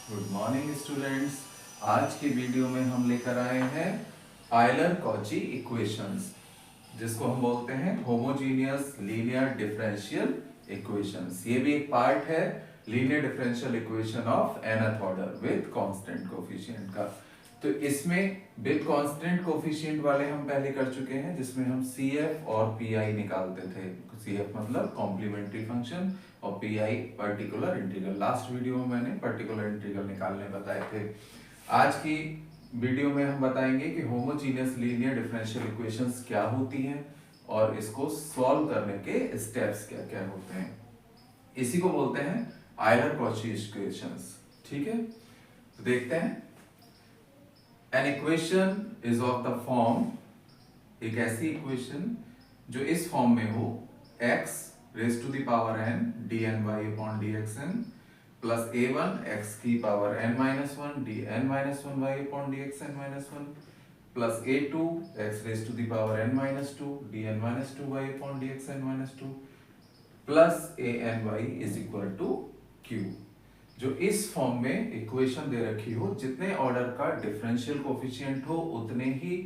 Good morning students. आज की video में हम लेकर आए हैं आयलर-कॉची इक्वेशंस, जिसको हम बोलते हैं होमोजीनियस लीनियर डिफरेंशियल इक्वेशंस। ये भी एक पार्ट है linear differential equation of nth order with constant coefficient का। तो इसमें विद कांस्टेंट कोफिशिएंट वाले हम पहले कर चुके हैं, जिसमें हम CF और PI निकालते थे। CF मतलब कॉम्प्लीमेंट्री फंक्शन और PI particular integral. Last video में मैंने पर्टिकुलर इंटीग्रल निकालने बताए थे। आज की वीडियो में हम बताएंगे कि होमोजीनियस लीनियर डिफरेंशियल इक्वेशंस क्या होती हैं और इसको सॉल्व करने के स्टेप्स क्या क्या होते हैं। इसी को बोलते हैं आयलर-कॉची इक्वेशंस। ठीक है, तो देखते हैं। An equation is of the form, एक ऐसी इक्वेशन जो इस फॉर्म में हो, x raise to the power n dny अपॉन dxn प्लस a1 x की power n minus one dn minus one y अपॉन dxn minus one plus a2 x raise to the power n minus two dn minus two y अपॉन dxn minus two plus any is equal to q। जो इस form में equation दे रखी हो, जितने order का differential coefficient हो उतने ही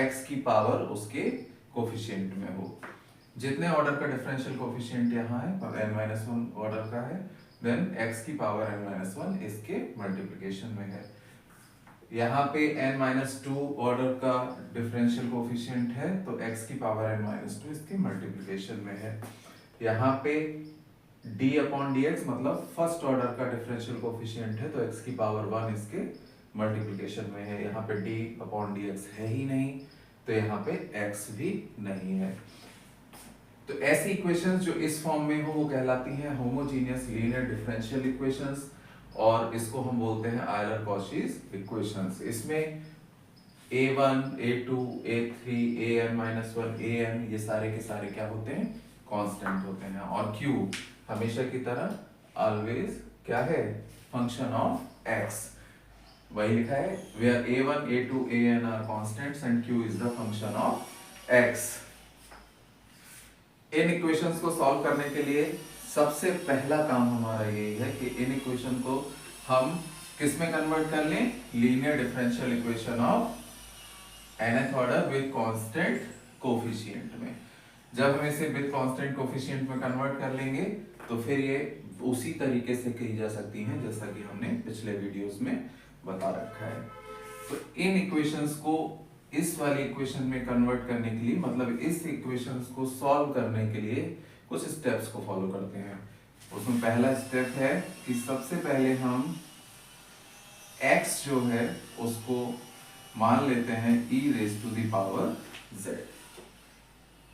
x की पावर उसके कोफिशिएंट में हो। जितने ऑर्डर का डिफरेंशियल कोफिशिएंट यहाँ है n-1 ऑर्डर का है, देन x की पावर n-1 इसके मल्टीप्लिकेशन में है। यहाँ पे n-2 ऑर्डर का डिफरेंशियल कोफिशिएंट है तो x की पावर n-2 इसके मल्टीप्लिकेशन में है। यहाँ पे d अपॉन dx मतलब फर्स्ट ऑर्डर का डिफरेंशियल कोफिशिएंट है तो x की पावर 1 इसके मल्टीप्लिकेशन में है। यहाँ पे d अपॉन dx है ही नहीं तो यहाँ पे x भी नहीं है। तो ऐसी इक्वेशंस जो इस फॉर्म में हो वो कहलाती हैं होमोजीनियस लीनियर डिफरेंशियल इक्वेशंस, और इसको हम बोलते हैं आयलर-कॉचीज इक्वेशंस। इसमें a1, a2, a3, an-1, an ये सारे के सारे क्या होते हैं? कांस्टेंट होते हैं। और q हमेशा की तरह ऑलवेज क्या है? Function of x। वही लिखा है where a1, a2, an are constants and q is the function of x। In equations को सॉल्व करने के लिए सबसे पहला काम हमारा यही है कि इन इक्वेशन को हम किस में कन्वर्ट कर लें? Linear differential equation of nth order with constant coefficient में। जब हम इसे विद कांस्टेंट कोफिशिएंट में कन्वर्ट कर लेंगे तो फिर ये उसी तरीके से की जा सकती हैं जैसा कि हमने पिछले वीडियोस में बता रखा है। तो इन इक्वेशंस को इस वाली इक्वेशन में कन्वर्ट करने के लिए, मतलब इस इक्वेशंस को सॉल्व करने के लिए कुछ स्टेप्स को फॉलो करते हैं। उसमें पहला स्टेप है कि सबसे पहले हम x जो है उसको मान लेते हैं e raise to the power z।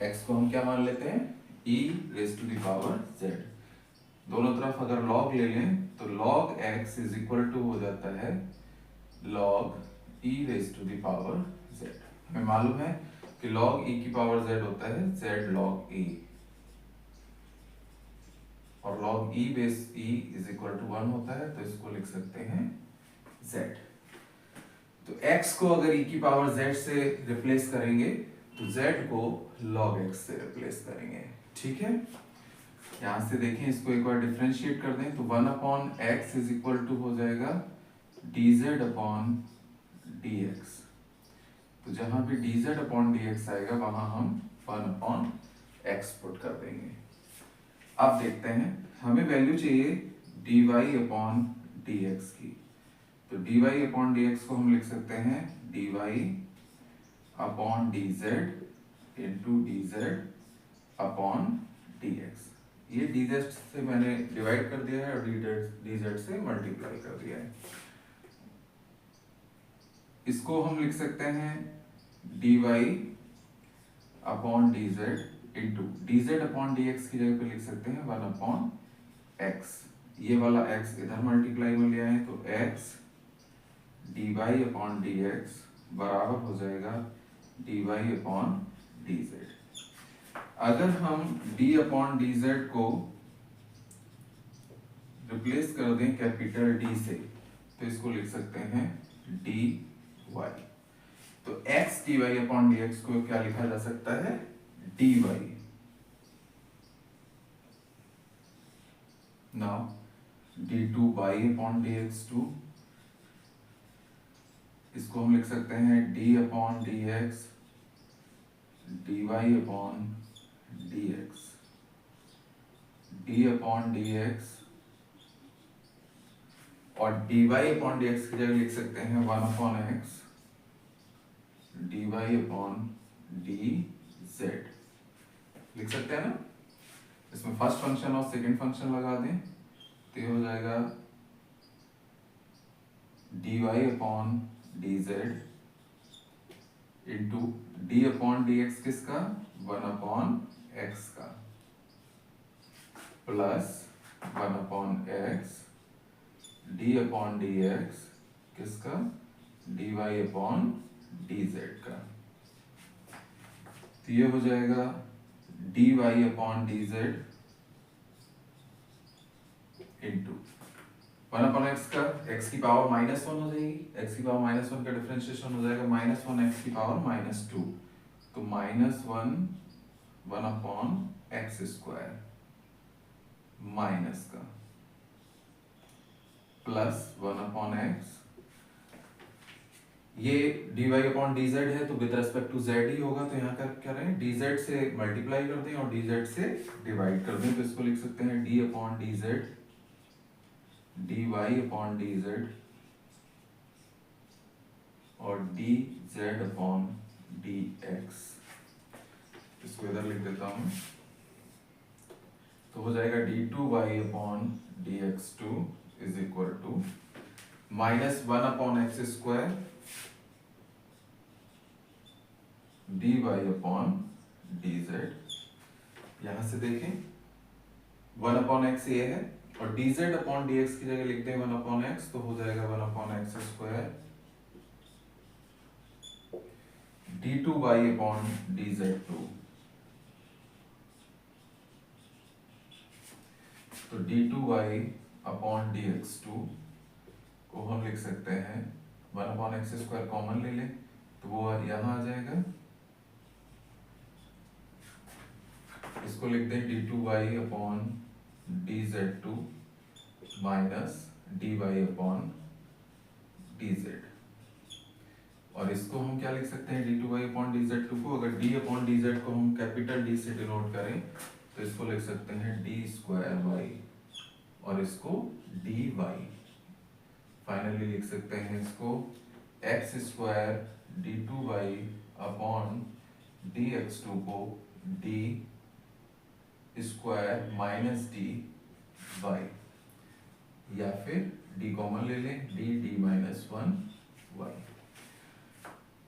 x को हम क्या मान लेते हैं? e raise to the power z। दोनों तरफ अगर log ले लें तो log x is equal to हो जाता है log e raise to the power z। हमें मालूम है कि log e की पावर z होता है z log e, और log e base e is equal to 1 होता है तो इसको लिख सकते हैं z। तो x को अगर e की पावर z से रिप्लेस करेंगे तो z को log x से रिप्लेस करेंगे। ठीक है, यहां से देखें, इसको एक बार डिफरेंशिएट कर दें तो 1 upon x is equal to हो जाएगा dz अपॉन dx। तो जहां भी dz अपॉन dx आएगा वहां हम 1 अपॉन x पुट कर देंगे। अब देखते हैं, हमें वैल्यू चाहिए dy अपॉन dx की। तो dy अपॉन dx को हम लिख सकते हैं dy upon dz into dz upon dx। ये dz से मैंने डिवाइड कर दिया है और dz से मल्टीप्लाई कर दिया है। इसको हम लिख सकते हैं dy upon dz into dz upon dx की जगह पे लिख सकते हैं 1 अपॉन x। ये वाला x इधर मल्टीप्लाई में ले आए तो x dy अपॉन dx बराबर हो जाएगा dy अपॉन dz। अगर हम d अपॉन dz को रिप्लेस कर दें कैपिटल D से तो इसको लिख सकते हैं dy। तो x dy अपॉन dx को क्या लिखा जा सकता है? dy। नाउ d2y/dx2, इसको हम लिख सकते हैं d/dx dy/dx, d/dx और dy/dx की जगह लिख सकते हैं 1/x dy/dz, लिख सकते हैं ना। इसमें फर्स्ट फंक्शन और सेकंड फंक्शन लगा दें तो ये हो जाएगा dy/dz इंटू d/dx किसका 1/x का प्लस 1/x d/dx किसका dy/dz का। तो ये हो जाएगा dy/dz इंटू 1/x का x की पावर -1 हो जाएगी, x की पावर -1 का डिफरेंशिएशन हो जाएगा -1x की पावर -2, तो -1/x² माइनस का प्लस 1/x, ये dy/dz है तो विद रेस्पेक्ट टू z ही होगा, तो यहाँ क्या रहे dz से मल्टीप्लाई कर दें और dz से डिवाइड कर दें, तो इसको लिख सकते हैं d/dz dy/dz और dz/dx, इसको इधर लिख देता हूं, तो हो जाएगा d2y/dx2 is equal to -1/x² dy/dz। यहां से देखें 1/x ये है और dz/dx की जगह लिखते हैं 1/x, तो हो जाएगा 1/x² d2y/dz2, तो d2y/dx2 को हम लिख सकते हैं 1/x² कॉमन ले लें तो वो यहां आ जाएगा, इसको लिख दें d2y/dz2 माइनस dy/dz, और इसको हम क्या लिख सकते हैं d2y/dz2 को, अगर d/dz को हम कैपिटल D से डिनोट करें तो इसको लिख सकते हैं d²y और इसको dy, फाइनली लिख सकते हैं इसको x² d2y/dx2 को d² माइनस dy, या फिर d कॉमन ले लें d-1y।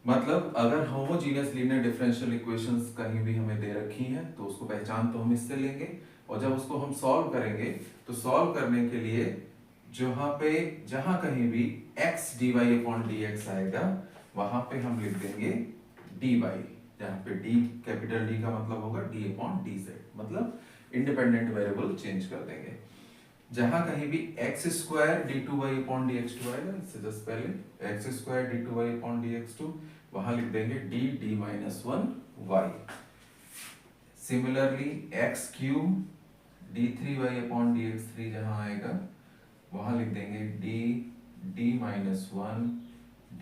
मतलब अगर होमोजीनियस लीनियर डिफरेंशियल इक्वेशंस कहीं भी हमें दे रखी हैं तो उसको पहचान तो हम इससे लेंगे, और जब उसको हम सॉल्व करेंगे तो सॉल्व करने के लिए जहां कहीं भी x dy/dx आएगा वहां पे हम लिख देंगे dy, जहां पे d कैपिटल D का मतलब होगा d/dz, मतलब इंडिपेंडेंट वेरिएबल चेंज कर देंगे। जहां कहीं भी x² d2y/dx2 आएगा, इससे जस्ट पहले x² d2y/dx2 वहां लिख देंगे d-1y। सिमिलरली x³ d3y/dx3 जहां आएगा वहां लिख देंगे d-1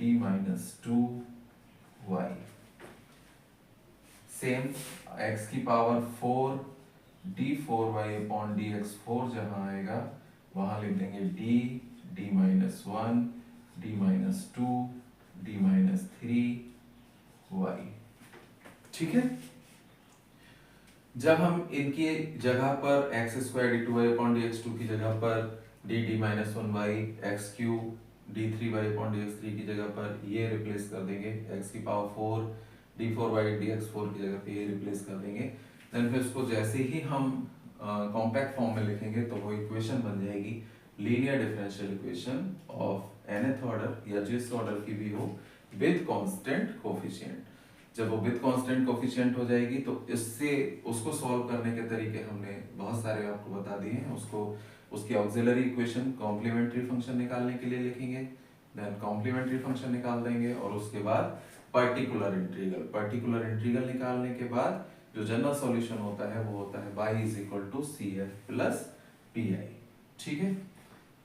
d-2y। सेम x की पावर 4 d4y/dx4 जहां आएगा वहां लिख देंगे d-1 d-2 d-3y। ठीक है, जब हम इनकी जगह पर x² d2y/dx2 की जगह पर d-1y, x³ d3y/dx3 की जगह पर ये रिप्लेस कर देंगे, x की पावर 4 d4y/dx4 की जगह पे ये रिप्लेस कर देंगे, देन फिर उसको जैसे ही हम कॉम्पैक्ट फॉर्म में लिखेंगे तो वो इक्वेशन बन जाएगी linear differential equation of nth order या जिस ऑर्डर की भी हो विद कांस्टेंट कोफिशिएंट। जब वो विद कांस्टेंट कोफिशिएंट हो जाएगी तो इससे उसको सॉल्व करने के तरीके हमने बहुत सारे आपको बता दिए हैं। उसकी ऑक्सिलरी इक्वेशन कॉम्प्लीमेंट्री फंक्शन निकालने के लिए लिखेंगे, देन कॉम्प्लीमेंट्री फंक्शन निकाल देंगे, और उसके बाद पर्टिकुलर इंटीग्रल निकालने के बाद जो जनरल सॉल्यूशन होता है वो होता है y = cf + pi। ठीक है,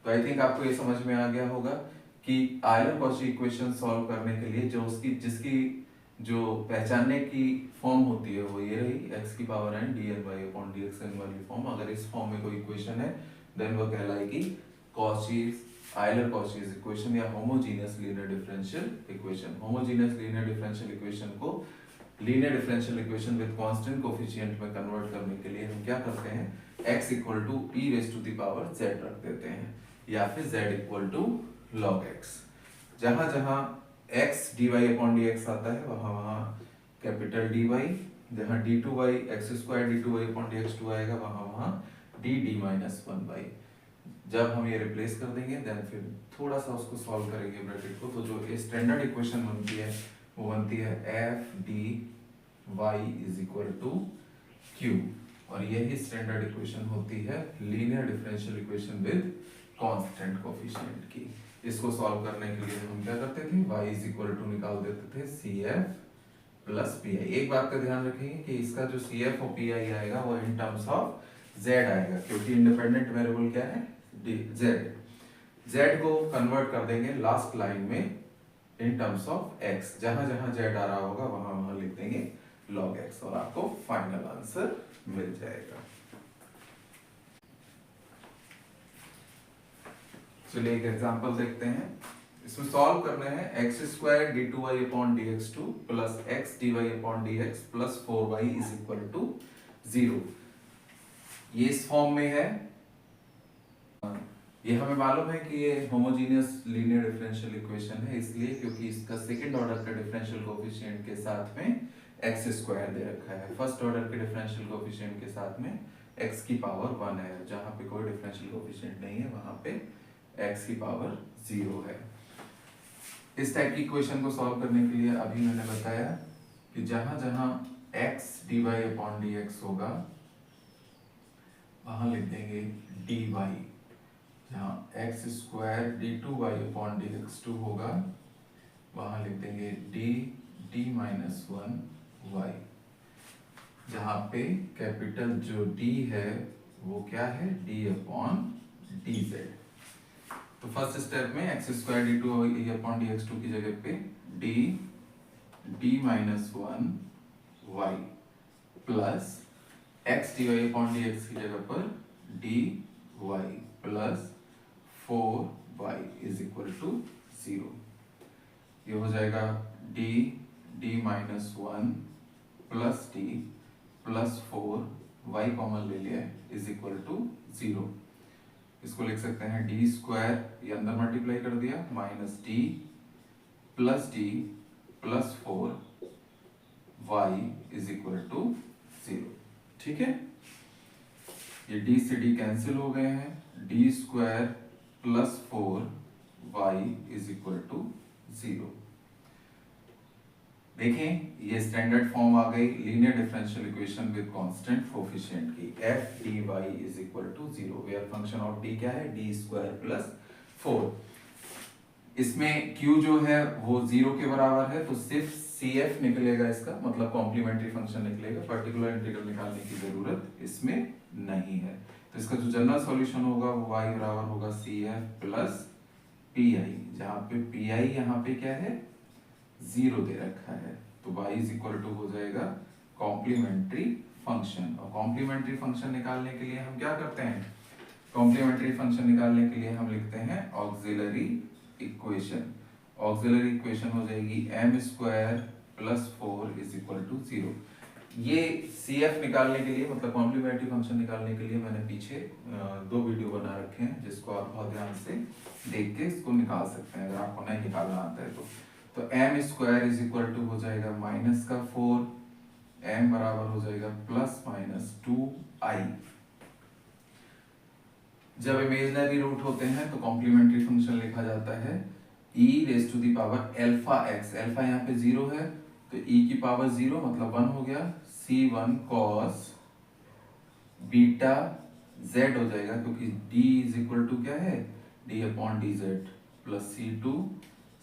तो आई थिंक आपको ये समझ में आ गया होगा कि आयलर कॉची इक्वेशन सॉल्व करने के लिए जो उसकी जिसकी जो पहचानने की फॉर्म होती है वो ये रही, x की पावर n dn/dx वाली फॉर्म। अगर इस फॉर्म में कोई इक्वेशन है देन वो कहलाएगी कॉचीज आयलर कॉचीज इक्वेशन या homogeneous linear differential equation. Homogeneous linear differential equation को linear differential equation with constant coefficient में कन्वर्ट करने के लिए हम क्या करते हैं, x equal to e raise to the power z रख देते हैं या फिर z equal to log x। जहां जहां x dy अपॉन dx आता है वहां वहां कैपिटल dy, जहां d2y x square d2y upon dx2 आएगा वहां वहां dd माइनस 1y। जब हम ये रिप्लेस कर देंगे देन फिर थोड़ा सा उसको सॉल्व करेंगे ब्रैकेट को, तो जो स्टैंडर्ड इक्वेशन बनती है वो बनती है F D Y is equal to Q, और यही स्टैंडर्ड इक्वेशन होती है linear differential equation with constant coefficient की। इसको सॉल्व करने के लिए हम क्या करते थे, y इज इक्वल टू निकाल देते थे CF प्लस PI। एक बात का ध्यान रखेंगे कि इसका जो CF और PI आएगा वो इन टर्म्स ऑफ z आएगा, क्योंकि इंडिपेंडेंट वेरिएबल क्या है z को कन्वर्ट कर देंगे लास्ट लाइन में इन टर्म्स ऑफ x। जहां जहां z आ रहा होगा वहां वहां लिख देंगे log x और आपको फाइनल आंसर मिल जाएगा। चलिए एक एग्जांपल देखते हैं। इसमें सॉल्व करना है x square d2y upon dx2 plus x dy upon dx plus 4y is equal to 0। ये इस फॉर्म में है। ये हमें मालूम है कि ये होमोजेनियस लीनियर डिफरेंशियल इक्वेशन है, इसलिए क्योंकि इसका सेकंड ऑर्डर का डिफरेंशियल कोएफिशिएंट के साथ में x स्क्वायर दे रखा है, फर्स्ट ऑर्डर के डिफरेंशियल कोएफिशिएंट के साथ में x की पावर 1 है, जहां पे कोई डिफरेंशियल कोएफिशिएंट नहीं है वहां पे x की पावर 0 है। इस टाइप की इक्वेशन को सॉल्व करने के लिए अभी मैंने बताया कि जहां जहां x dy अपॉन dx होगा वहां लिख देंगे dy, जहां x square d2y upon dx2 होगा वहां लिख देंगे d माइनस 1y। जहां पे कैपिटल जो d है वो क्या है, d अपॉन dz। तो फर्स्ट स्टेप में x square d2y upon dx2 की जगह पे d minus 1y plus x dy upon dx की जगह पर dy plus 4y is equal to 0। ये हो जाएगा d minus 1 plus d plus 4y common ले लिया इज इक्वल टू 0। इसको लिख सकते हैं d स्क्वायर, ये अंदर मल्टीप्लाई कर दिया, minus d plus 4y is equal to 0। ठीक है, ये d से d कैंसिल हो गए हैं, d square plus 4y is equal to 0। देखें ये स्टैंडर्ड फॉर्म आ गई linear differential equation with constant coefficient की, f dy is equal to 0 where function of d क्या है, d स्क्वायर प्लस 4। इसमें q जो है वो 0 के बराबर है, तो सिर्फ CF निकलेगा, इसका मतलब कॉम्प्लीमेंट्री फंक्शन निकलेगा, पर्टिकुलर इंटीग्रल निकालने की जरूरत इसमें नहीं है। तो इसका जो जनरल सॉल्यूशन होगा वो y बराबर होगा CF प्लस PI, जहाँ पे PI यहाँ पे क्या है 0 दे रखा है, तो y इज इक्वल टू हो जाएगा कॉम्प्लीमेंट्री फंक्शन। और कॉम्प्लीमेंट्री फंक्शन निकालने के लिए हम क्या करते हैं, कॉम्प्लीमेंट्री फंक्शन निकालने के लिए हम लिखते हैं ऑक्सिलरी इक्वेशन। ऑक्सिलरी इक्वेशन हो जाएगी m square plus 4 is equal to 0। ये CF निकालने के लिए मतलब कॉम्प्लीमेंट्री फंक्शन निकालने के लिए मैंने पीछे 2 वीडियो बना रखे हैं, जिसको आप बहुत ध्यान से देख के इसको निकाल सकते हैं अगर आपको नहीं निकालना आता है तो m square is equal to हो जाएगा माइनस का 4, m बराबर हो जाएगा प्लस माइनस 2i। जब इमेजिनरी रूट होते हैं तो कॉम्प्लीमेंट्री फंक्शन लिखा जाता है e raise to the power alpha x। Alpha यहाँ पे 0 है तो e की पावर 0 मतलब 1 हो गया, c1 cos बीटा z हो जाएगा, क्योंकि d इज इक्वल टू क्या है, d upon dz plus c2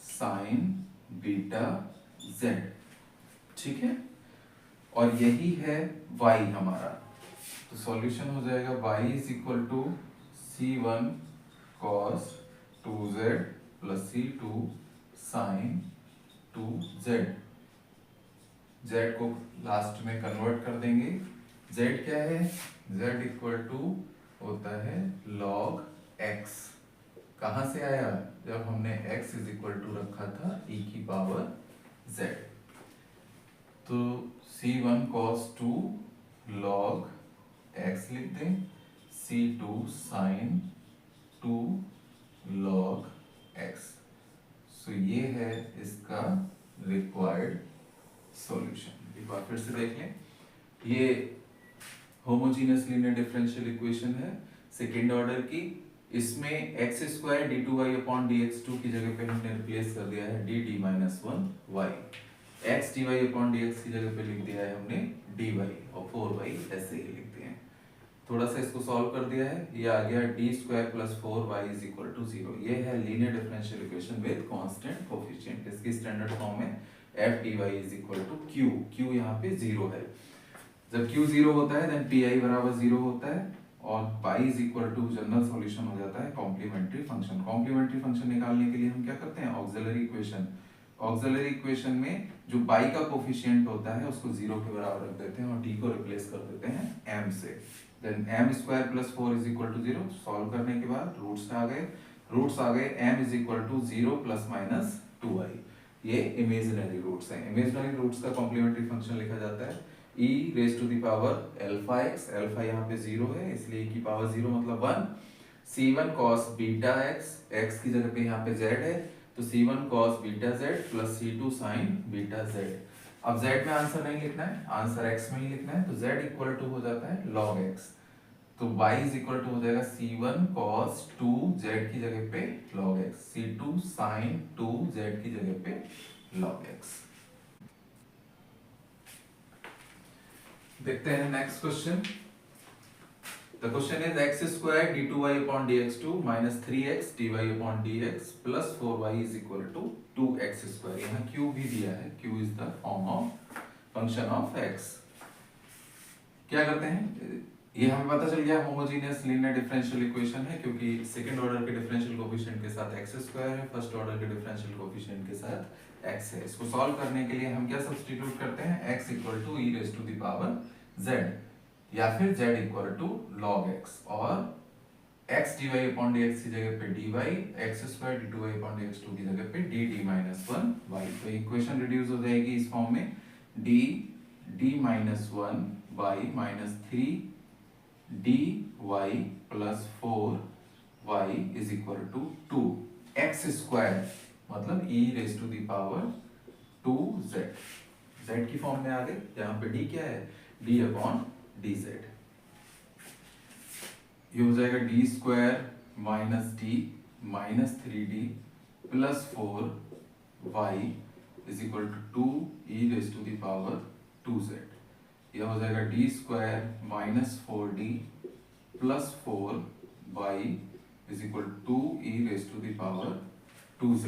sign beta z। ठीक है, और यही है y हमारा, तो सॉल्यूशन हो जाएगा y is equal to c1 cos 2z plus c2 sin 2z। z को लास्ट में कन्वर्ट कर देंगे। z क्या है? z इक्वल टू होता है log x। कहाँ से आया? जब हमने x इज इक्वल टू रखा था e की पावर z। तो c1 cos 2 log x लिख दें, c2 sin 2 log x। सो ये है इसका रिक्वायर्ड सॉल्यूशन। एक बार फिर से देख लें, ये होमोजीनियस लीनियर डिफरेंशियल इक्वेशन है सेकेंड ऑर्डर की। इसमें X square D two Y upon D X two की जगह पे हमने रिप्लेस कर दिया है D D minus one Y. X D Y upon D X की जगह पे लिख दिया है हमने डी वाई, और 4y ऐसे ही लिख दिए हैं। थोड़ा सा इसको सॉल्व कर दिया है, ये आ गया D square plus 4y is equal to 0। ये है linear differential equation with constant coefficient. इसकी स्टैंडर्ड फॉर्म में F D Y is equal to Q. Q यहाँ पे 0 है। जब q 0 होता है देन pi बराबर 0 होता है, और pi is equal to general solution हो जाता है कॉम्प्लीमेंट्री फंक्शन। कॉम्प्लीमेंट्री फंक्शन निकालने के लिए हम क्या करते हैं? Auxiliary equation. ऑक्सिलरी इक्वेशन में जो पाई का कोफिशिएंट होता है उसको 0 के बराबर रख देते हैं और d को रिप्लेस कर देते हैं m से। Then m square plus 4 is equal to 0। Solve करने के बाद रूट्स आ गए m is equal to 0 plus minus 2i। ये इमेजिनरी रूट्स हैं। इमेजिनरी रूट्स का कॉम्प्लीमेंट्री फंक्शन लिखा जाता है e raise to the power alpha x। Alpha यहाँ पे 0 है इसलिए e की पावर 0 मतलब 1। c1 cos beta x, x की जगह पे यहाँ पे z है तो c1 cos beta z plus c2 sin beta z। अब z में आंसर नहीं लिखना है, आंसर x में ही लिखना है, तो z इक्वल टू हो जाता है log x। तो y इज इक्वल टू हो जाएगा c1 cos 2 z की जगह पे log x, c2 sin 2 z की जगह पे log x। देखते हैं next question. The question is X square D two Y upon D X two minus 3x dy upon dx plus 4y is equal to 2x square. यहाँ q भी दिया है, q is the form of function of x। क्या करते हैं? ये हमें पता चल गया होमोजेनियस लीनियर डिफरेंशियल इक्वेशन है, क्योंकि सेकंड ऑर्डर के डिफरेंशियल कोएफिशिएंट के साथ x स्क्वायर है, फर्स्ट ऑर्डर के डिफरेंशियल कोएफिशिएंट के साथ x है। इसको सॉल्व करने के लिए हम क्या सब्स्टिट्यूट करते हैं? x equal to e raise to the power z, या फिर z equal to log x, और x dy अपॉन dx की जगह पे dy, x square D two Y upon dx two की जगह पे D D minus one Y. तो इक्वेशन रिड्यूस हो जाएगी इस फॉर्म में D D minus one Y minus 3 dy plus 4y is equal to 2x square मतलब e raise to the power 2z। z की फॉर्म में आ गए, जहां पे d क्या है? d upon dz। ये हो जाएगा d square minus d minus 3d plus 4y is equal to 2 e raise to the power 2z। यह हो जाएगा d square minus 4d plus 4y is equal to 2 e raise to the power 2z।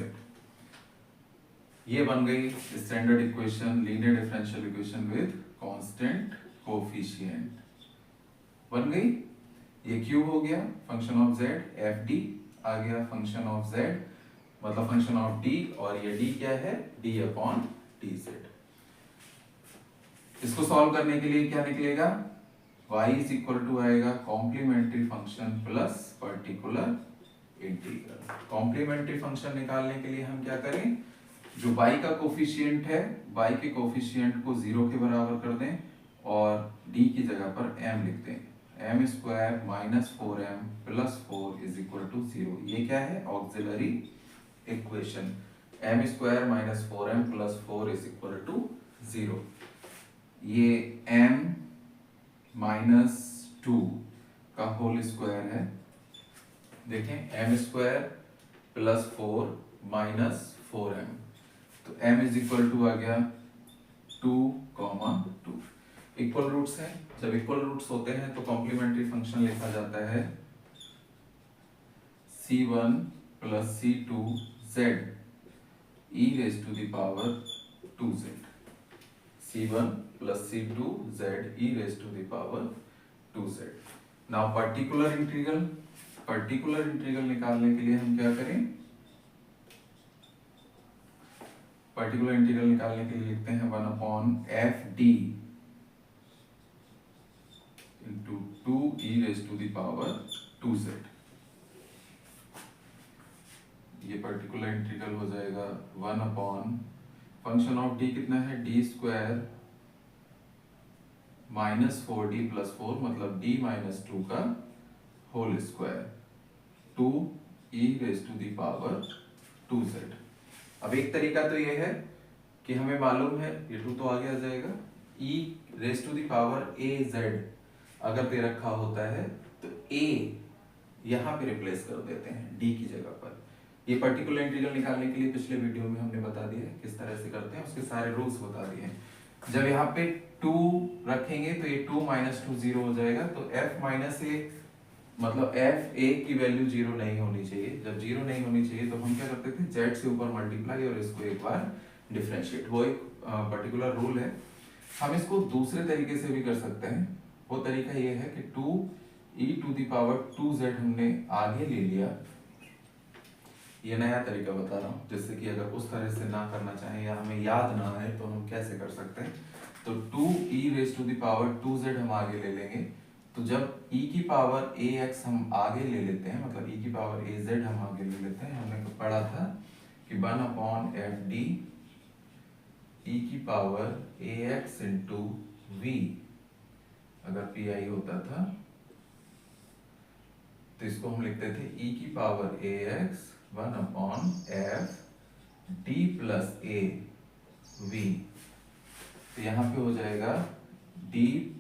ये बन गई standard equation, linear differential equation with constant coefficient बन गई। ये q हो गया function of z, F D आ गया फंक्शन ऑफ z मतलब फंक्शन ऑफ d, और ये d क्या है? d upon dz। इसको सॉल्व करने के लिए क्या निकलेगा? y इज इक्वल टू आएगा complementary function plus particular integral. Complementary function निकालने के लिए हम क्या करें? जो y का कोफिशिएंट है, y के कोफिशिएंट को 0 के बराबर कर दें और d की जगह पर m लिख दें। m square minus 4m plus 4 is equal to 0। ये क्या है? Auxiliary equation. m square minus 4m plus 4 is equal to 0। ये m माइनस 2 का होल स्क्वायर है। देखें m square plus 4 minus 4m, तो m इज इक्वल टू आ गया 2, equal roots हैं। जब इक्वल रूट्स होते हैं तो कॉम्प्लीमेंट्री फंक्शन लिखा जाता है c1 plus c2 z e raise to the power 2z। c1 plus c2 z e raise to the power 2z। Now particular integral, particular integral निकालने के लिए हम क्या करें, पर्टिकुलर इंटीग्रल निकालने के लिए लिखते हैं 1/fd इंटू 2e⁻²z। ये पर्टिकुलर इंटीग्रल हो जाएगा 1/ फंक्शन ऑफ d कितना है, d² -4d + 4 मतलब d - 2 का होल स्क्वायर 2e⁻²z। अब एक तरीका तो ये है कि हमें मालूम है ये 2 तो आगे आ जाएगा, e⁻az अगर दे रखा होता है तो a यहाँ पे रिप्लेस कर देते हैं d की जगह पर। ये पर्टिकुलर इंटीग्रल निकालने के लिए पिछले वीडियो में हमने बता दिया है किस तरह से करते हैं, उसके सारे रूल्स बता दिए हैं। जब यहाँ पे 2 रखेंगे तो ये 2 - 2 0 हो जाएगा, तो f - a मतलब f a की वैल्यू 0 नहीं होनी चाहिए। जब 0 नहीं होनी चाहिए तो हम क्या करते थे, z से ऊपर मल्टीप्लाई और इसको एक बार डिफरेंशिएट, वो एक पर्टिकुलर रूल है। हम इसको दूसरे तरीके से भी कर सकते हैं। वो तरीका ये है कि 2e⁻²z हमने आगे ले लिया, ये नया तरीका बता रहा हूँ, जिससे कि अगर उस तरह से ना करना चाहें या हमें याद ना आए तो हम कैसे कर सकते हैं। तो 2e⁻²z हम आगे ले लेंगे, तो जब e⁻ax हम आगे ले लेते हैं, मतलब e⁻az हम आगे ले लेते हैं, हमने पढ़ा था कि 1/fd e⁻ax इंटू v अगर pi होता था तो इसको हम लिखते थे e⁻ax 1/f d + a v। तो यहाँ पे हो जाएगा d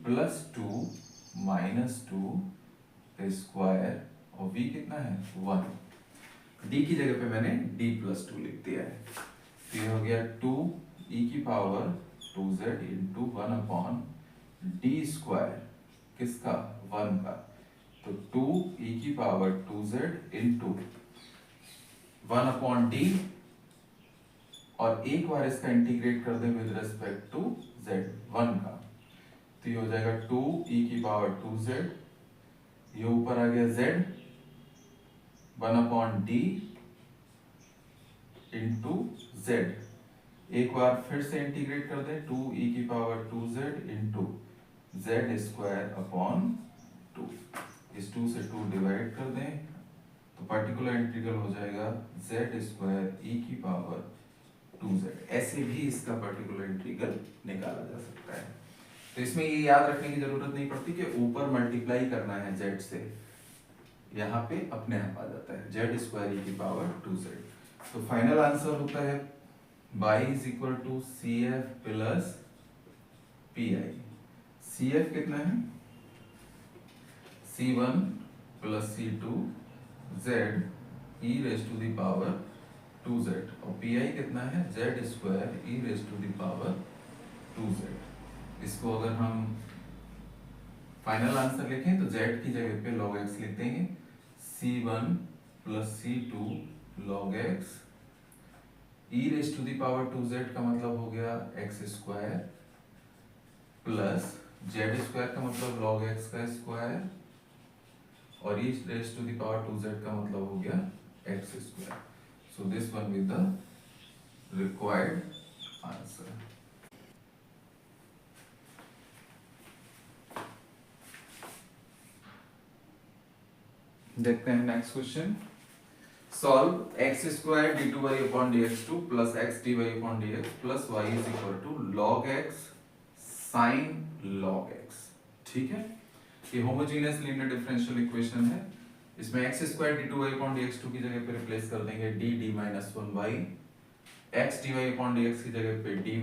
+ 2 - 2 का स्क्वायर और v कितना है 1। d की जगह पे मैंने d + 2 लिख दिया है, तो ये हो गया 2e⁻²z इंटू 1/d² किसका 1 का, तो 2e⁻²z इंटू 1/d और एक बार इसका इंटीग्रेट कर दें विद रिस्पेक्ट टू z1 का, तो ये हो जाएगा 2e⁻²z, ये ऊपर आ गया z 1/d इंटू z। एक बार फिर से इंटीग्रेट कर दें 2e⁻²z इंटू z²/2। इस 2 से 2 डिवाइड कर दें तो पर्टिकुलर इंटीग्रल हो जाएगा z²e⁻²z। ऐसे भी इसका पर्टिकुलर इंटीग्रल निकाला जा सकता है। तो इसमें ये याद रखने की जरूरत नहीं पड़ती कि ऊपर मल्टीप्लाई करना है z से, यहाँ पे अपने आप आ जाता है z²e⁻²z। तो फाइनल आंसर होता है y = cf + pi। cf कितना है c1 + c2 z e⁻²z और pi कितना है z²e⁻²z। इसको अगर हम फाइनल आंसर लिखें तो z की जगह पे log x लिख देंगे, c1 + c2 log x e⁻²z का मतलब हो गया x² प्लस z² का मतलब log x का स्क्वायर और e⁻²z का मतलब हो गया x²। So this one with the required answer. देखते हैं next question. Solve x² d2y/dx2 plus x dy/dx plus y = log x sin log x। ठीक है, ये होमोजेनियस लीनियर डिफरेंशियल इक्वेशन है। इसमें x² d2y/dx2 की जगह पे रिप्लेस कर देंगे d - 1y, x dy/dx की जगह पे dy,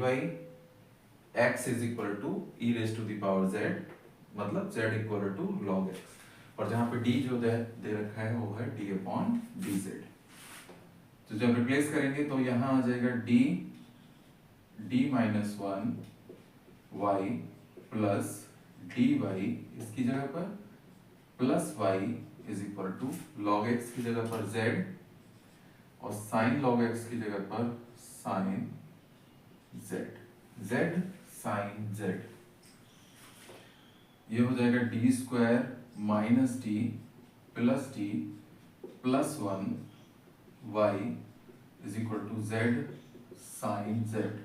x = e⁻² z मतलब z = log x, और जहां पे d जो दे रखा है वो है d/dz। तो जब रिप्लेस करेंगे तो यहाँ आ जाएगा d - 1y प्लस dy इसकी जगह पर प्लस y = log x की जगह पर z और sin log x की जगह पर sin z sin z। ये हो जाएगा d² - d plus D plus 1 y is equal to Z sine Z,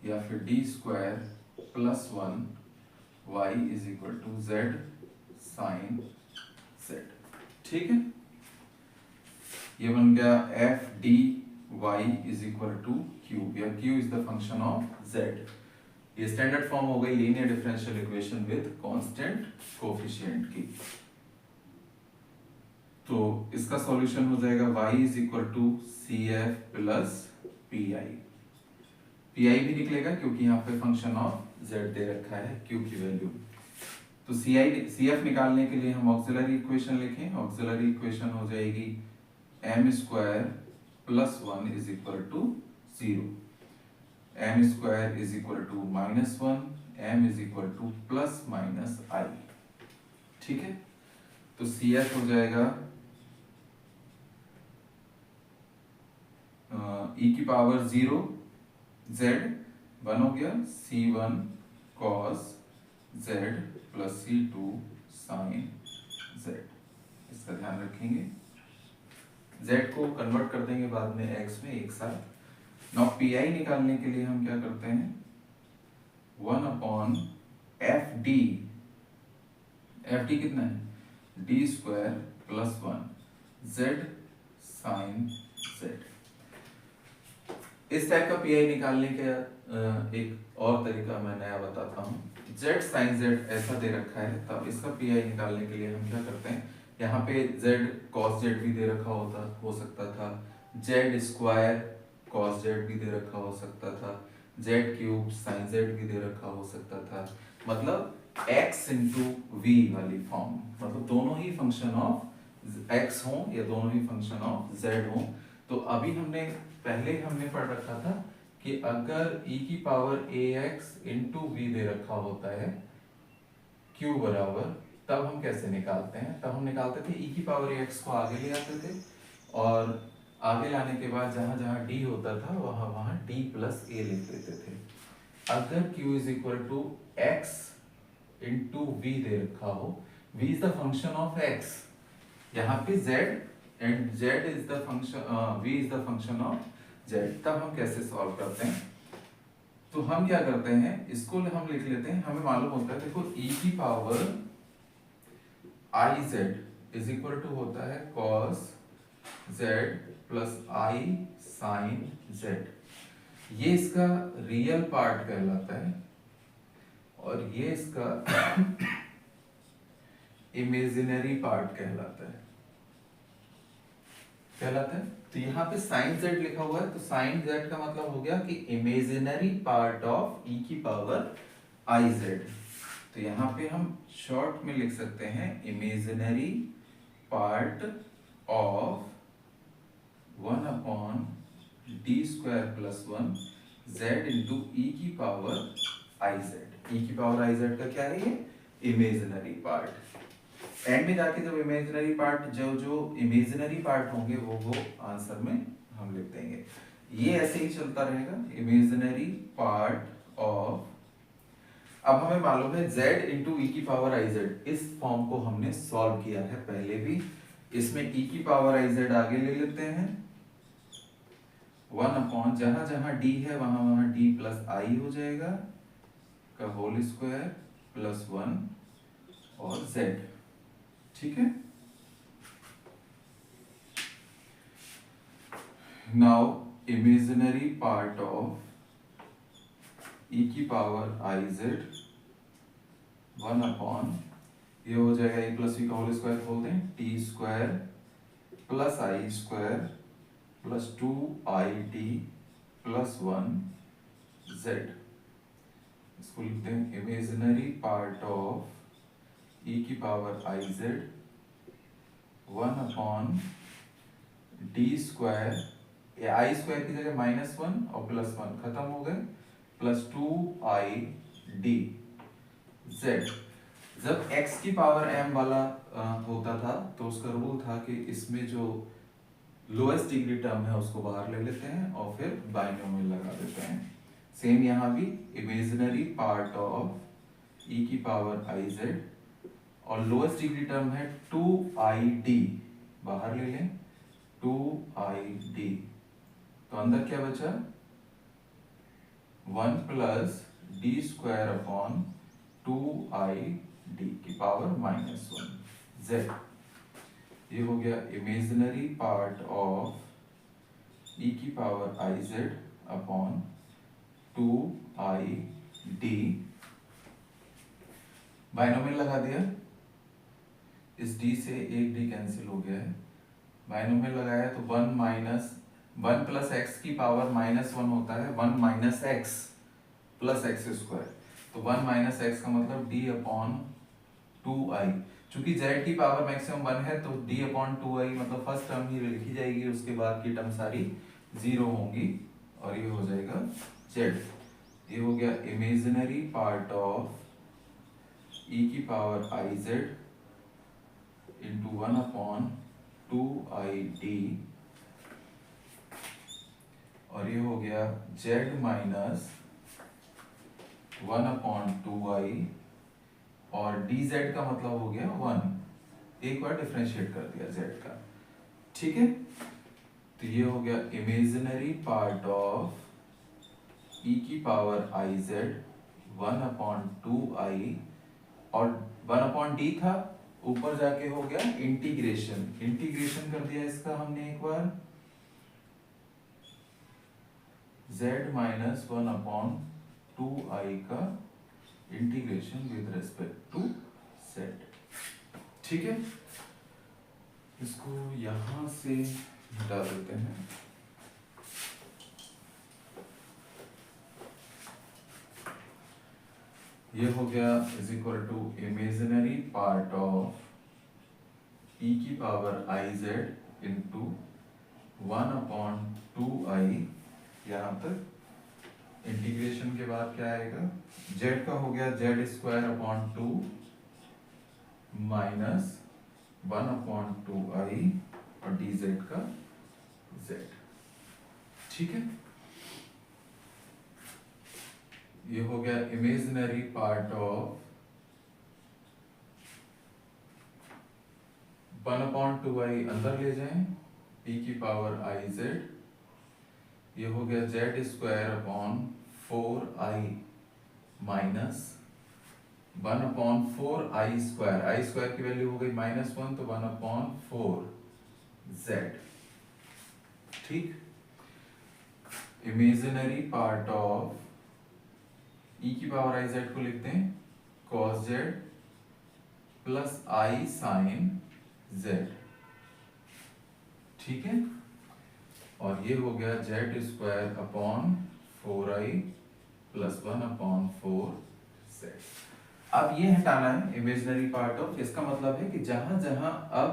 या फिर D square plus 1 y is equal to Z sine Z. ठीक है, ये बन गया F D Y is equal to Q, या Q is the function of Z. ये standard form हो गई linear differential equation with constant coefficient की। तो इसका सॉल्यूशन हो जाएगा y is equal to C F plus P I. P I भी निकलेगा क्योंकि यहाँ पे फंक्शन ऑफ z दे रखा है q की वैल्यू। तो सी एफ निकालने के लिए हम ऑक्सिलरी इक्वेशन लिखें। ऑक्सिलरी इक्वेशन हो जाएगी M square plus 1 is equal to 0, M square is equal to minus 1, M is equal to plus minus I. ठीक है, तो सी एफ हो जाएगा e की पावर 0 z 1 हो गया c1 cos z plus c2 sin z। इसका ध्यान रखेंगे, z को कन्वर्ट कर देंगे बाद में x में एक साथ। नाउ पी आई निकालने के लिए हम क्या करते हैं, 1 upon F D, F D कितना है D square plus 1 Z sine Z. इस टाइप का पी आई निकालने का एक और तरीका मैं नया बताता हूँ। z साइन z ऐसा दे रखा है, तब इसका पी आई निकालने के लिए हम क्या करते हैं, यहाँ पे z cos z भी दे रखा हो सकता था, z स्क्वायर cos z भी दे रखा हो सकता था, z क्यूब साइन z भी दे रखा हो सकता था। मतलब x इंटू वी वाली फॉर्म, मतलब दोनों ही फंक्शन ऑफ x हो या दोनों ही फंक्शन ऑफ z हो। तो अभी पहले हमने पढ़ रखा था कि अगर e की पावर ax इंटू वी दे रखा होता है q बराबर, तब हम कैसे निकालते हैं, तब हम निकालते थे e की पावर ax को आगे ले आते थे, और आगे लाने के बाद जहां जहां d होता था वहां वहां d प्लस a लिख देते थे। अगर q is equal to x into V दे रखा हो, v is the function of x, यहाँ पे z and z is the function, v is the function of z, तब हम कैसे सॉल्व करते हैं। तो हम क्या करते हैं, इसको हम लिख लेते हैं, हमें मालूम होता है, देखो e की power i z is equal to होता है cos z plus i sin z। ये इसका रियल पार्ट कहलाता है और ये इसका इमेजिनरी पार्ट कहलाता है। तो यहाँ पे sin z लिखा हुआ है, तो sin z का मतलब हो गया कि इमेजिनरी पार्ट ऑफ e की पावर i z। तो यहाँ पे हम शॉर्ट में लिख सकते हैं imaginary part of 1 upon D square plus 1 z into e की पावर i z। e की पावर i z का क्या है, ये इमेजिनरी पार्ट। एंड में जाके जब इमेजिनरी पार्ट, जो इमेजिनरी पार्ट होंगे वो आंसर में हम लिख देंगे। ये ऐसे ही चलता रहेगा, इमेजिनरी पार्ट ऑफ, अब हमें मालूम है z इंटू ई की पावर आई जेड, इस फॉर्म को हमने सॉल्व किया है पहले भी। इसमें e की पावर आई जेड आगे ले लेते हैं, 1 अपॉन जहां जहां d है वहां वहां d प्लस आई हो जाएगा का होल स्क्वायर प्लस 1 और z। ठीक है, now imaginary part of e की पावर आई जेड 1 अपॉन, ये हो जाएगा a प्लस वी का होल स्क्वायर बोलते हैं, T square plus I square plus 2it plus 1 z। इसको लिखते हैं इमेजिनरी पार्ट ऑफ e की power I Z 1 upon D square, I square की जगह -1 और +1 खत्म हो गए, प्लस 2i d z। जब x की पावर m वाला होता था तो उसका रूल था कि इसमें जो लोएस्ट डिग्री टर्म है उसको बाहर ले लेते हैं और फिर बाइनोमियल लगा देते हैं। सेम यहाँ भी इमेजिनरी पार्ट ऑफ e की पावर आई जेड और लोएस्ट डिग्री टर्म है 2ID, बाहर ले लें 2ID, तो अंदर क्या बचा 1 plus D square upon 2ID की पावर -1 z। ये हो गया इमेजिनरी पार्ट ऑफ e की power iz upon 2ID। Binomial लगा दिया, इस d से एक d कैंसिल हो गया है, बाइनोमियल लगाया तो 1 प्लस एक्स की पावर -1 होता है 1 minus x plus x square, तो 1 माइनस एक्स का मतलब d अपॉन 2i। चूंकि z की पावर मैक्सिमम 1 है तो d अपॉन 2i मतलब फर्स्ट टर्म ही लिखी जाएगी, उसके बाद की टर्म सारी 0 होंगी और ये हो जाएगा z। ये हो गया इमेजिनरी पार्ट ऑफ e की power iz into 1 upon 2id, और ये हो गया z माइनस 1 अपॉन 2i, और dz का मतलब हो गया 1, एक बार डिफरेंशिएट कर दिया z का, ठीक है। तो ये हो गया इमेजिनरी पार्ट ऑफ e की पावर iz 1 अपॉन 2i, और 1 अपॉन d था, ऊपर जाके हो गया इंटीग्रेशन कर दिया इसका हमने एक बार, z माइनस 1 अपॉन 2i का integration with respect to z, ठीक है। इसको यहां से हटा देते हैं, ये हो गया is equal to imaginary part of e की power iz into 1 upon 2i, यहाँ तक इंटीग्रेशन के बाद क्या आएगा, z का हो गया z square upon 2 minus 1 upon 2i और dz का z, ठीक है। ये हो गया imaginary part of 1 upon 2i अंदर ले जाएं, e की पावर iz, ये हो गया z square upon 4i minus 1 upon 4i square, i square की वैल्यू हो गई -1 तो 1 अपॉन 4z, ठीक। इमेजिनरी पार्ट ऑफ e की पावर iz को लिखते हैं cos z plus i sin z, ठीक है। और ये हो गया z square upon 4i plus 1 upon 4z। अब ये हटाना है इमेजिनरी पार्ट ऑफ, इसका मतलब है कि जहां जहां अब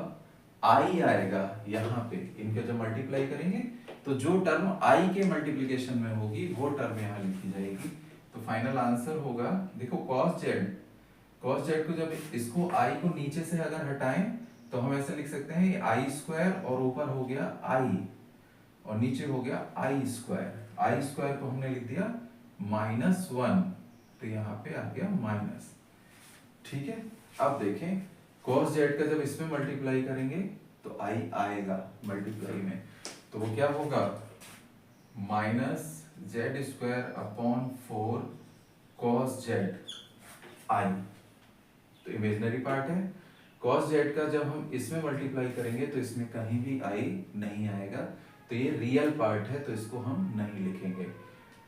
i आएगा यहाँ पे, इनके जब मल्टीप्लाई करेंगे तो जो टर्म i के मल्टीप्लिकेशन में होगी वो टर्म यहाँ लिखी जाएगी। तो फाइनल आंसर होगा, देखो cos z को जब इसको i को नीचे से अगर हटाएं तो हम ऐसे लिख सकते हैं i स्क्वायर और ऊपर हो गया i और नीचे हो गया i स्क्वायर को हमने लिख दिया -1, तो यहाँ पे आ गया माइनस, ठीक है। अब देखें cos z का जब इसमें मल्टीप्लाई करेंगे तो i आएगा मल्टीप्लाई में, तो वो क्या होगा minus z square upon 4 cos z i, तो इमेजिनरी पार्ट है। cos z का जब हम इसमें मल्टीप्लाई करेंगे तो इसमें कहीं भी i नहीं आएगा, तो ये रियल पार्ट है तो इसको हम नहीं लिखेंगे।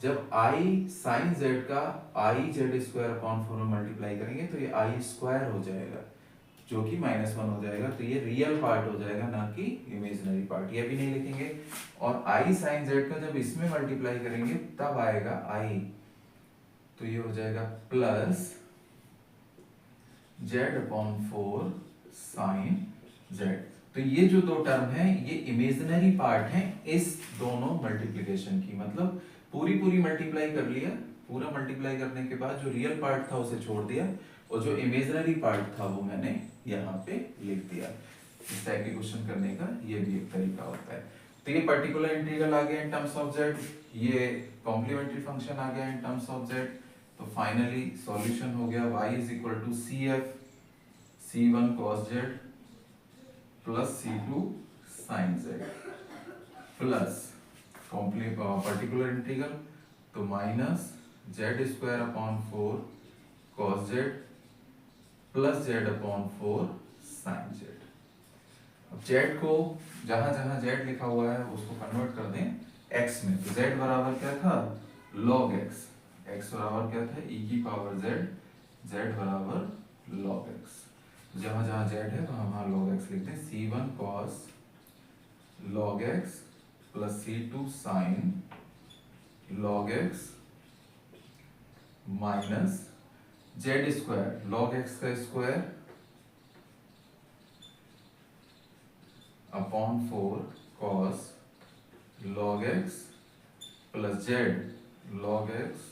जब i sin z का i z स्क्वायर अपॉन 4 में मल्टीप्लाई करेंगे तो ये i स्क्वायर हो जाएगा जो कि -1 हो जाएगा, तो ये रियल पार्ट हो जाएगा ना कि इमेजिनरी पार्ट, ये भी नहीं लिखेंगे। और i sin z का जब इसमें मल्टीप्लाई करेंगे तब आएगा i, तो ये हो जाएगा plus z upon 4 sin z। तो ये जो दो टर्म है ये इमेजिनरी पार्ट है इस दोनों मल्टीप्लिकेशन की, मतलब पूरी मल्टीप्लाई कर लिया, पूरा मल्टीप्लाई करने के बाद जो रियल पार्ट था उसे छोड़ दिया और जो इमेजिनरी पार्ट था वो मैंने यहाँ पे लिख दिया। इस टाइप के क्वेश्चन करने का ये भी एक तरीका होता है। तो ये पर्टिकुलर इंटीग्रल आ गया इन टर्म्स ऑफ z, ये कॉम्प्लीमेंट्री फंक्शन आ गया इन टर्म्स ऑफ z। तो फाइनली सॉल्यूशन हो गया y is equal to CF, C1 cos z plus C2 sin z plus particular integral तो minus Z square upon 4 cos z plus Z upon 4 sin z। अब Z को जहां जहां Z लिखा हुआ है उसको कन्वर्ट कर दें एक्स में, तो जेड बराबर क्या था log x, x बराबर क्या था e की पावर z, z बराबर log x। जहां जहां z है वहां वहां log x लिख दें। C1 cos log x plus C2 sin log x minus Z square log x का square upon 4 cos log x plus Z log x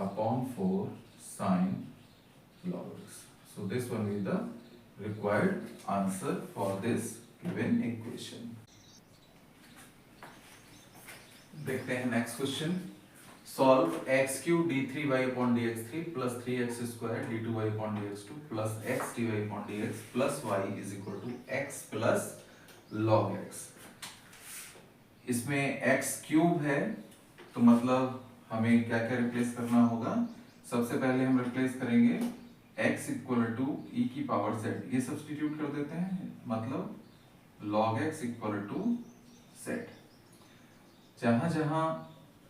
upon 4 sin log x. So this one is the required answer for this given equation. देखते हैं next question. Solve X cube D three Y upon D X three plus three X square D two Y upon D X two plus X D Y upon D X plus Y is equal to X plus log X. इसमें X cube है तो मतलब हमें क्या क्या replace करना होगा। सबसे पहले हम रिप्लेस करेंगे x इक्वल टू ई की पावर z, ये सब्स्टिट्यूट कर देते हैं, मतलब log x equal to z। जहां जहां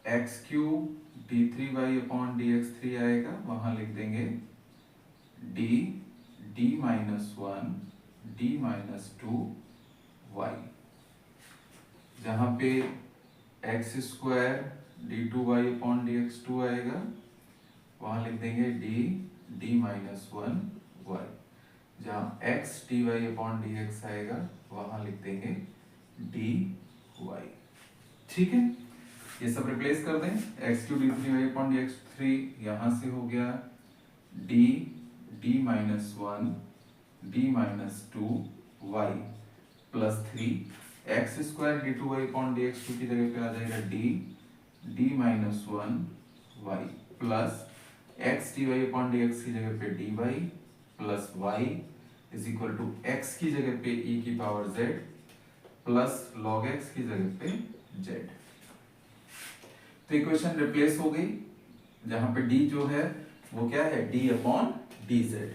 X cube D three Y upon D X three आएगा वहां लिख देंगे D minus one D minus two Y. जहां पे X square D two Y upon D X two आएगा वहां लिख देंगे डी माइनस वन वाई। जहां X D Y upon D X आएगा वहां लिख देंगे डी वाई। ठीक है, ये सब रिप्लेस कर दें। X cube D three Y upon D X three यहां से हो गया D minus one D minus two Y plus three X square D two Y upon D X two की जगह पे आ जाएगा D minus one Y plus X D Y upon D X की जगह पे D Y plus Y is equal to X की जगह पे ई की power Z plus log x की जगह पे जेड। तो इक्वेशन रिप्लेस हो गई। जहां पे डी जो है वो क्या है D upon D Z.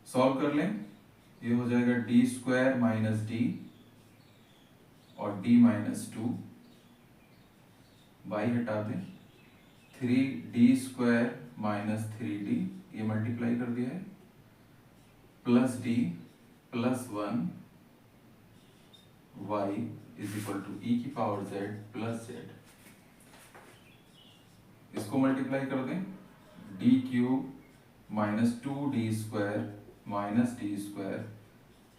Solve कर लें, ये हो जाएगा डी स्क्वायर माइनस डी और डी माइनस टू, वाई हटा दें, three D square minus three D, ये मल्टीप्लाई कर दिया है, plus D plus one Y is equal to E की पावर जेड प्लस जेड। इसको मल्टीप्लाई कर दें, D cube minus two D square minus D square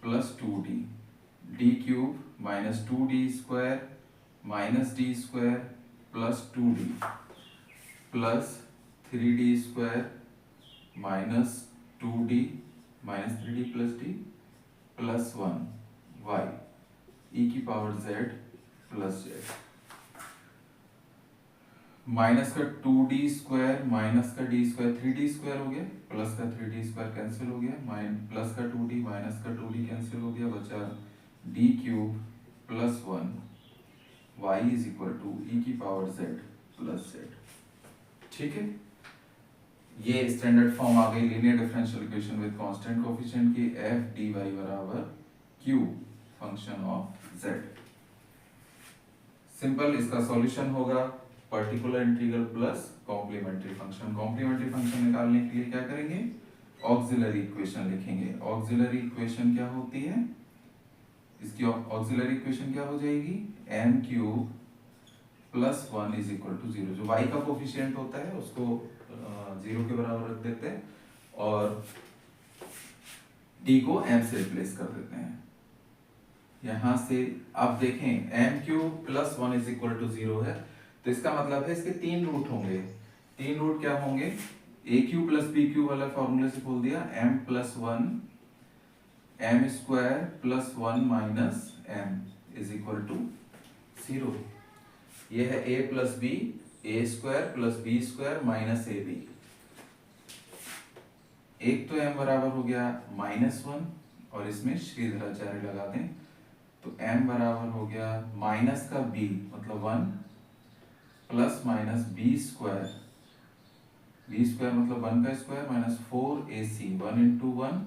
plus two D cube minus two D square minus D square plus two D plus three D square minus two D minus three D plus one Y E की power Z plus Z. Minus का two D square minus का D square three D square हो गया, plus का three D square cancel हो गया, plus का two D minus का टू डी कैंसिल हो गया, बचा D cube plus one Y is equal to E की पावर जेड प्लस जेड। ठीक है, ये स्टैंडर्ड फॉर्म आ गई linear differential equation with constant coefficient की एफ डी वाई बराबर Q function of Z. Simple, इसका सॉल्यूशन होगा particular integral plus complementary function. Complementary function निकालने के लिए क्या करेंगे, ऑक्सिलरी इक्वेशन लिखेंगे। ऑक्सिलरी इक्वेशन क्या होती है, इसकी ऑक्सिलरी इक्वेशन क्या हो जाएगी, M cube plus one is equal to zero. जो y का कोफिशिएंट होता है उसको जीरो के बराबर रख देते हैं और d को m से रिप्लेस कर देते हैं। यहां से आप देखें m cube plus one is equal to zero है, तो इसका मतलब है इसके तीन रूट होंगे। तीन रूट क्या होंगे, A cube plus B cube वाला फॉर्मूले से बोल दिया, m plus one M square plus one minus M is equal to zero. ये है a plus B, A square plus B square minus A B. एक तो m बराबर हो गया -1 और इसमें श्रीधराचार्य लगा दें तो m बराबर हो गया माइनस का b मतलब 1 प्लस माइनस b स्क्वायर मतलब 1 का square minus 4ac 1 into 1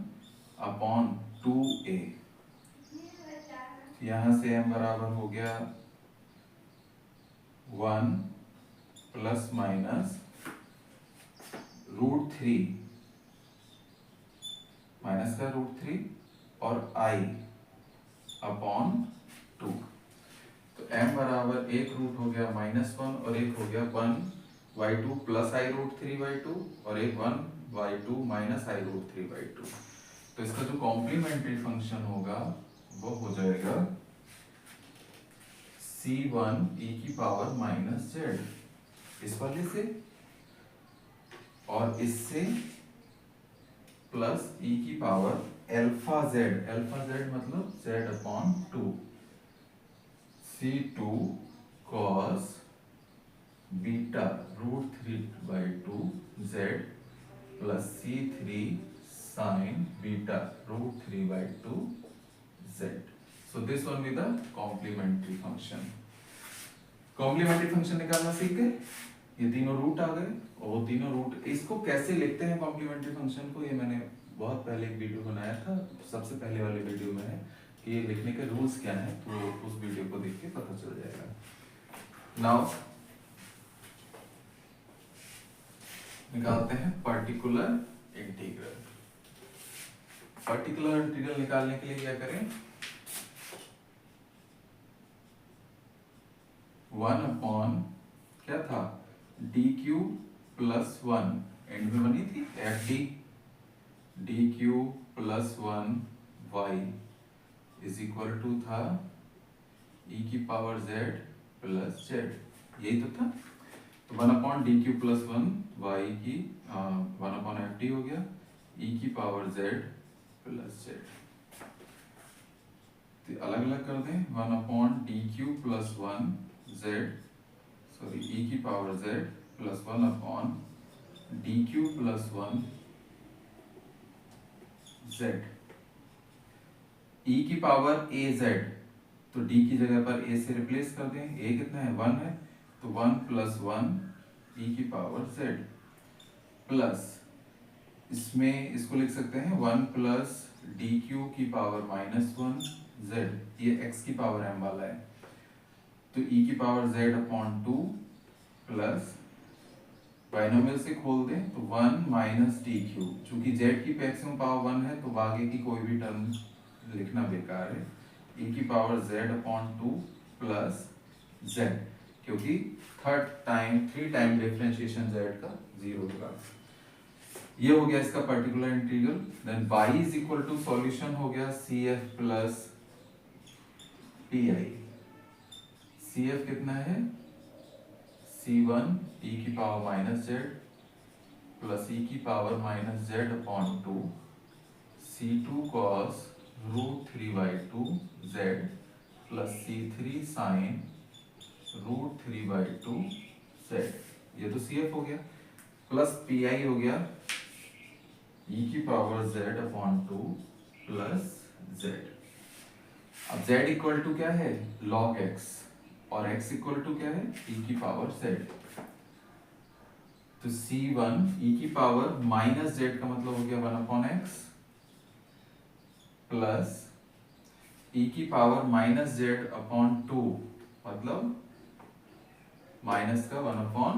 upon 2a। यहां से m बराबर हो गया 1 प्लस माइनस √3 माइनस का √3 और i अपॉन 2। तो m बराबर एक रूट हो गया -1 और एक हो गया 1/2 प्लस i√3/2 और एक 1/2 माइनस i√3/2। तो इसका जो कॉम्प्लीमेंट्री फंक्शन होगा वो हो जाएगा c1 e की पावर माइनस z इस वाले से और इससे प्लस e की पावर अल्फा z मतलब z upon 2 c2 cos beta √3/2 z plus c3 sin beta √3/2 z। So this one with the complementary function. Complementary function निकालना सीख गए। ये तीनों रूट आ गए और वो तीनों रूट इसको कैसे लिखते हैं कॉम्प्लीमेंट्री फंक्शन को, ये मैंने बहुत पहले एक वीडियो बनाया था, सबसे पहले वाले वीडियो में है कि ये लिखने के रूल्स क्या हैं, तो उस वीडियो को देख के पता चल जाएगा। नाउ निकालते हैं पर्टिकुलर इंटीग्रल। पर्टिकुलर इंटीग्रल निकालने के लिए क्या करें, 1 अपॉन क्या था dq प्लस 1 एंड में बनी थी fd dq plus 1 y is equal to था e की पावर z प्लस z, यही तो था। तो 1 अपॉन dq प्लस 1 y की 1 अपॉन fd हो गया e की पावर z प्लस z। तो अलग अलग कर दें, 1 upon dq plus 1 z sorry e की power z plus 1 upon dq plus 1 z e की पावर a z, तो d की जगह पर a से रिप्लेस कर दें, a कितना है 1 है तो 1 प्लस 1 e की पावर z प्लस इसमें इसको लिख सकते हैं 1 प्लस dq की पावर -1 z, ये x की पावर m वाला है तो e की power z upon 2 plus binomial से खोल दें तो 1 माइनस dq, चूंकि z की मैक्सिमम पावर 1 है तो आगे की कोई भी टर्म लिखना बेकार है, e की power z upon 2 plus z, क्योंकि थ्री टाइम डिफरेंशिएशन z का 0 होगा। ये हो गया इसका particular integral. Then y is equal to solution हो गया cf प्लस pi। cf कितना है c1 e की power minus z plus e की power minus z upon 2 c2 cos √3/2 z plus c3 sin √3/2 z, ये तो cf हो गया प्लस pi हो गया e की power z upon 2 plus z। अब z इक्वल टू क्या है log x और x इक्वल टू क्या है e की पावर z, तो c1 e की पावर माइनस z का मतलब हो गया 1 अपॉन x प्लस e की पावर माइनस z अपॉन 2 मतलब माइनस का 1 अपॉन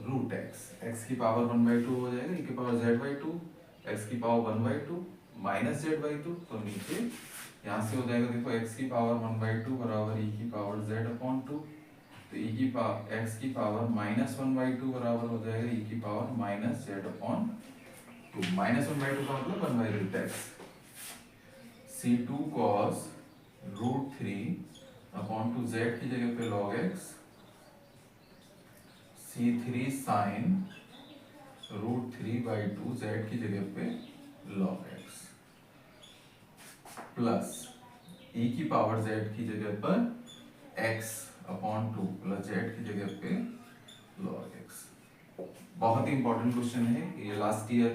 रूट x की पावर 1/2 हो जाएगा, e की पावर z/2 x की पावर 1/2 माइनस z/2, तो नीचे यहाँ से हो जाएगा देखो x की पावर 1/2 बराबर e की पावर z अपॉन 2, तो e की पावर x की पावर माइनस 1/2 बराबर हो जाएगा e की power minus z upon 2, minus 1/2 का मतलब 1/√x। c2 cos √3 upon 2 z की जगह पे log x, c3 sin √3/2 z की जगह पे log x प्लस e की पावर z की जगह पर x अपॉन 2 प्लस z की जगह पे log x। बहुत ही इंपॉर्टेंट क्वेश्चन है ये, लास्ट ईयर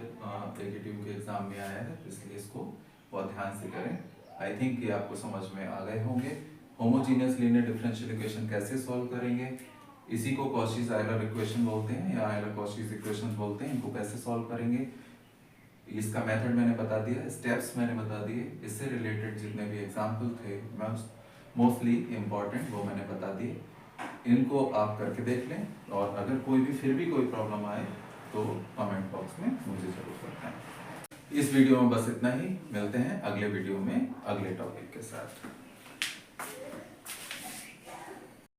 एकेटीयू के एग्जाम में आया है, इसलिए इसको बहुत ध्यान से करें। आई थिंक ये आपको समझ में आ गए होंगे। होमोजीनियस लीनियर डिफरेंशियल इक्वेशन कैसे सॉल्व करेंगे, इसी को कॉशीज आयलर इक्वेशन बोलते हैं या आयलर कॉशीज इक्वेशन बोलते हैं। इनको कैसे सॉल्व करेंगे, इसका मेथड मैंने बता दिया, स्टेप्स मैंने बता दिए। इससे रिलेटेड जितने भी एग्जाम्पल थे मोस्टली इम्पॉर्टेंट वो मैंने बता दिए। इनको आप करके देख लें, और अगर कोई भी फिर भी कोई प्रॉब्लम आए तो कमेंट बॉक्स में मुझे जरूर बताएं। इस वीडियो में बस इतना ही, मिलते हैं अगले वीडियो में अगले टॉपिक के साथ।